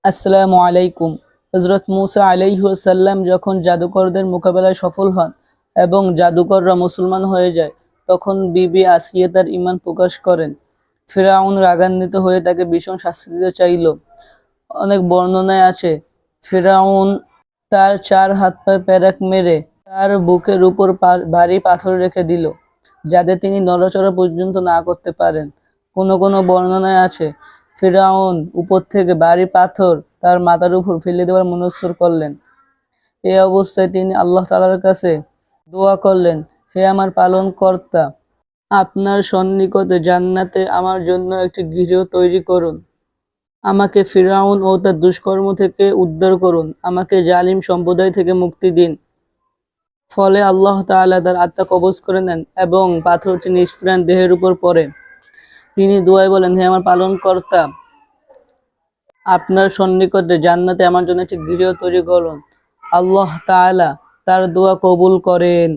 আসসালামু আলাইকুম। হযরত মুসা আলাইহিসসালাম যখন জাদুকরদের মোকাবেলায় সফল হন এবং জাদুকররা মুসলমান হয়ে যায়, তখন বিবি আসিয়া তার ঈমান প্রকাশ করেন। ফিরআউন রাগান্বিত হয়ে তাকে ভীষণ শাস্তি দিতে চাইল। অনেক বর্ণনায় আছে, ফিরআউন তার ৪ হাত পায়ে পেরেক মেরে তার বুকের উপর ভারী পাথর রেখে দিল, যাতে তিনি নড়াচড়া পর্যন্ত না করতে পারেন। কোনো কোনো বর্ণনায় আছে, ফিরআউন উপর থেকে ভারী পাথর তার মাথার উপর ফেলে দেওয়ার মনস্থির করলেন। এই অবস্থায় তিনি আল্লাহ তাআলার কাছে দোয়া করলেন, হে আমার পালনকর্তা, আপনার সন্নিকটে জান্নাতে আমার জন্য একটি গৃহ তৈরি করুন। আমাকে ফিরআউন ও তার দুষ্কর্ম থেকে উদ্ধার করুন। আমাকে জালিম সম্প্রদায় থেকে মুক্তি দিন। ফলে আল্লাহ তাআলা তার আত্মা কবজ করে নেন এবং পাথরটি নিষ্প্রাণ দেহের উপর পড়ে। তিনি দোয়ায় বলেন, হে আমার পালনকর্তা, আপনার সন্নিকটে জান্নাতে আমার জন্য একটি গৃহ তৈরি করুন। আল্লাহ তাআলা তার দোয়া কবুল করেন।